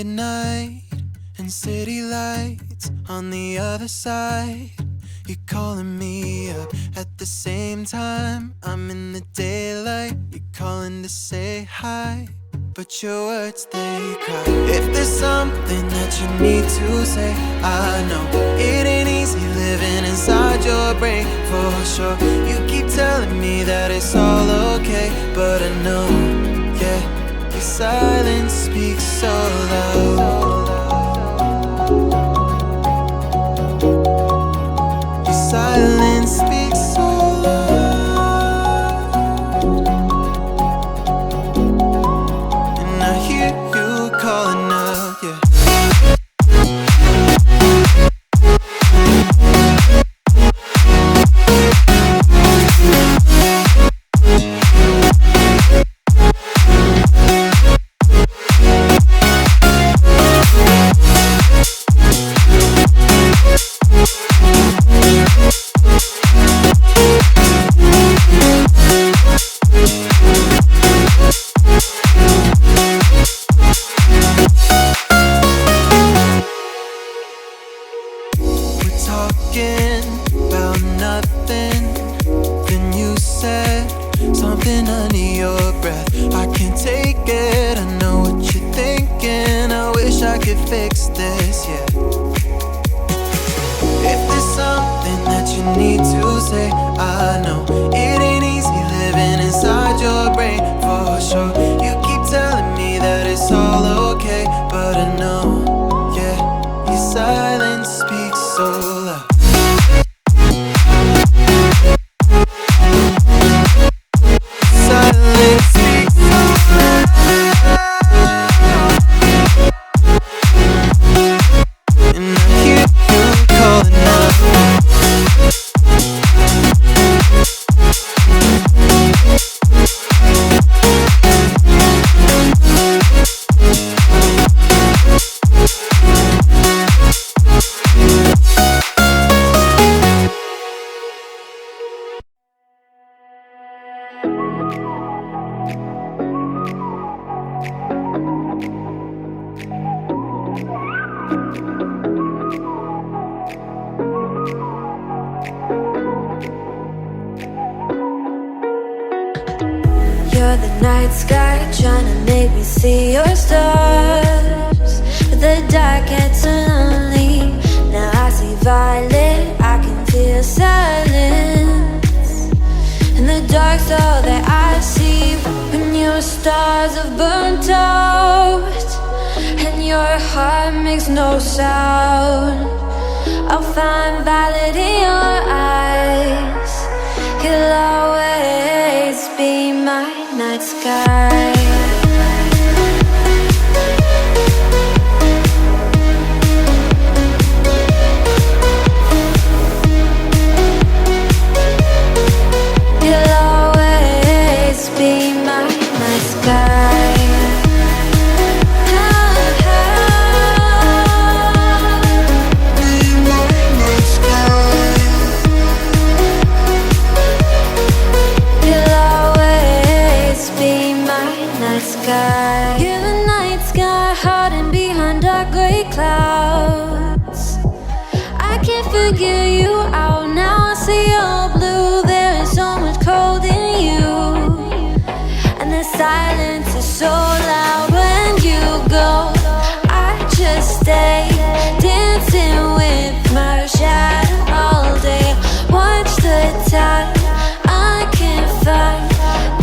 midnight and city lights on the other side. You're calling me up at the same time. I'm in the daylight. You're calling to say hi, but your words, they cry. If there's something that you need to say, I know it ain't easy living inside your brain, for sure. You keep telling me that it's all okay, but I know, yeah, your silence speaks so loud. Your silence speaks so loud, and I hear you calling out, yeah. Talking about nothing, then you said something under your breath. I can't take it, I know what you're thinking. I wish I could fix this, yeah. If there's something that you need to say, I know it ain't easy living inside your brain, for sure. You keep telling me that it's all okay, but I know, yeah, your silence speaks so loud. Silence speaks so loud, and I hear you calling out. You're the night sky, trying to make me see your stars, but the dark gets lonely. Now I see violet, I can feel silence. In the dark's all that I see, when your stars have burnt out and your heart makes no sound. I'll find violet in your eyes. You'll always be my night sky. You'll always be my night sky. You're the night sky, hiding behind dark gray clouds. I can't figure you out now. I see your blue. There is so much cold in you, and the silence is so loud when you go. I just stay dancing with my shadow all day. Watch the tide. I can't find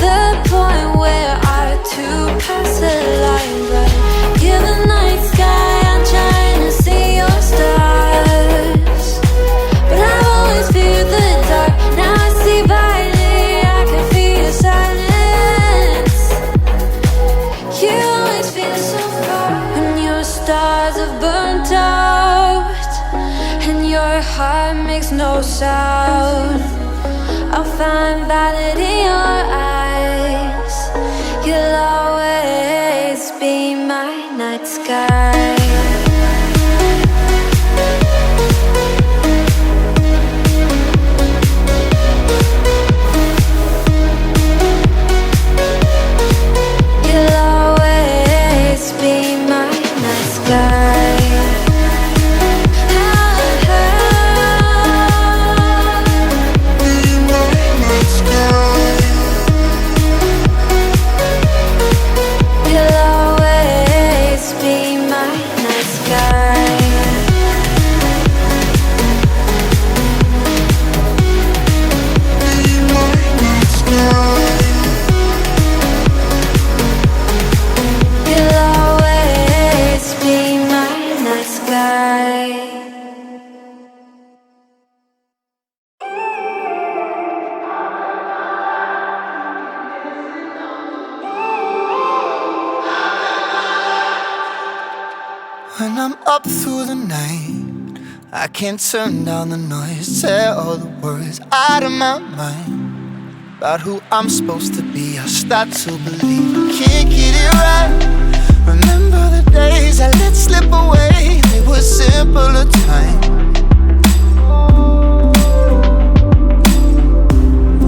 the point where our two pass the line, but you're the night sky. I'm trying to see your stars, but I've always feared the dark. Now I see violet, I can feel your silence. You always feel so far when your stars have burnt out and your heart makes no sound. I'll find violet in your eyes. You'll always be my night sky. You'll always be my night sky. When I'm up through the night, I can't turn down the noise, tear all the words out of my mind about who I'm supposed to be. I start to believe I can't get it right. Remember the days I let slip away, they were simpler times.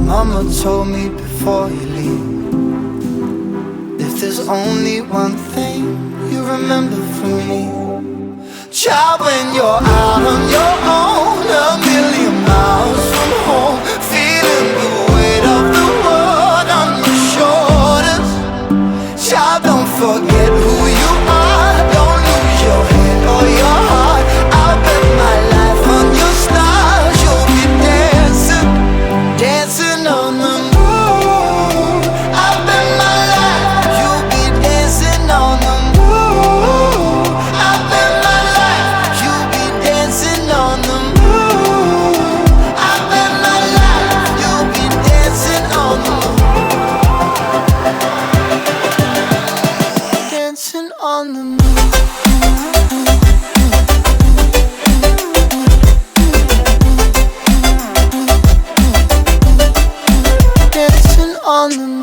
Mama told me before you leave, if there's only one thing you remember from me, child, when you're out on your own, a million miles from home, feeling the weight of the world on your shoulders. Child, don't forget who you are, don't lose your head or your heart. I'll bet my life on your stars, you'll be dancing, dancing on the moon. I'll bet my life, you'll be dancing on the moon. I'll bet my life, you'll be dancing on the moon. I bet my life, you'll be dancing on the moon. Dancing on the moon. Dancing on the moon.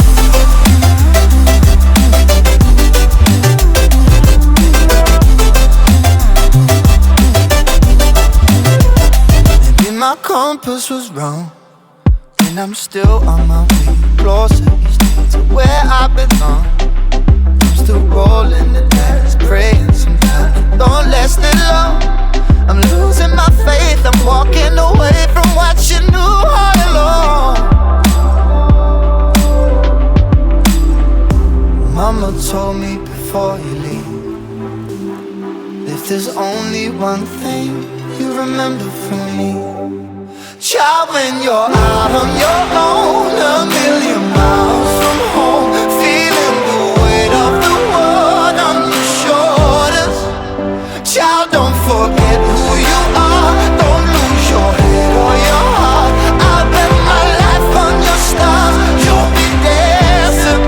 Maybe my compass was wrong, and I'm still on my way closer each day to where I belong. I'm still rolling the dice, praying sometimes it don't last that long. I'm losing my faith, I'm walking away from what you knew all along. Mama told me before you leave, if there's only one thing you remember from me, child, when you're out on your own, a million miles from home, feeling the weight of the world on your shoulders. Child, don't forget who you are, don't lose your head or your heart. I'll bet my life on your stars, you'll be dancing,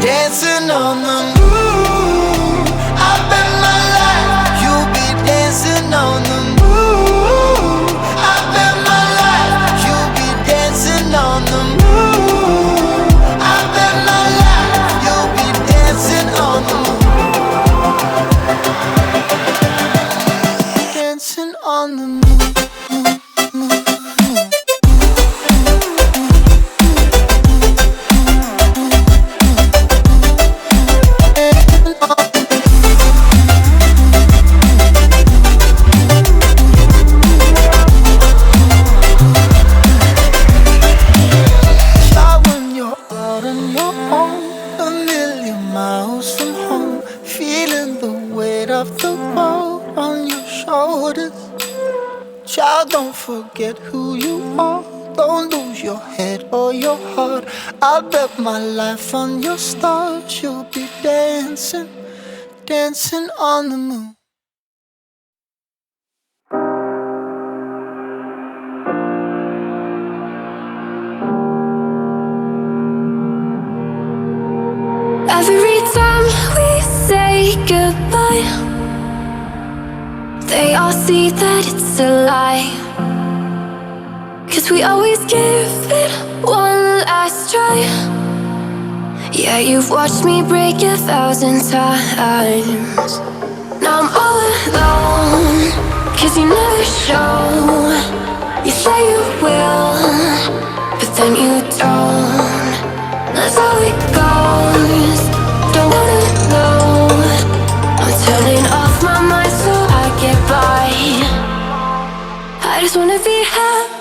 dancing on the moon. I'll bet my life, you'll be dancing on the moon. I'll bet my life, you'll be dancing on the moon. I'll bet my life, you'll be dancing on the moon. Dancing on the moon. Child, when you're out on your own, a million miles from home, feeling the weight of the world on your shoulders. Child, don't forget who you are, don't lose your head or your heart. I'll bet my life on your stars, you'll be dancing, dancing on the moon. Every time we say goodbye, they all see that it's a lie. 'Cause we always give it one last try. Yeah, you've watched me break 1,000 times. Now I'm all alone, 'cause you never show. You say you will, but then you don't. That's how it goes, don't wanna know. I'm turning off my mind so I get by. I just wanna be happy.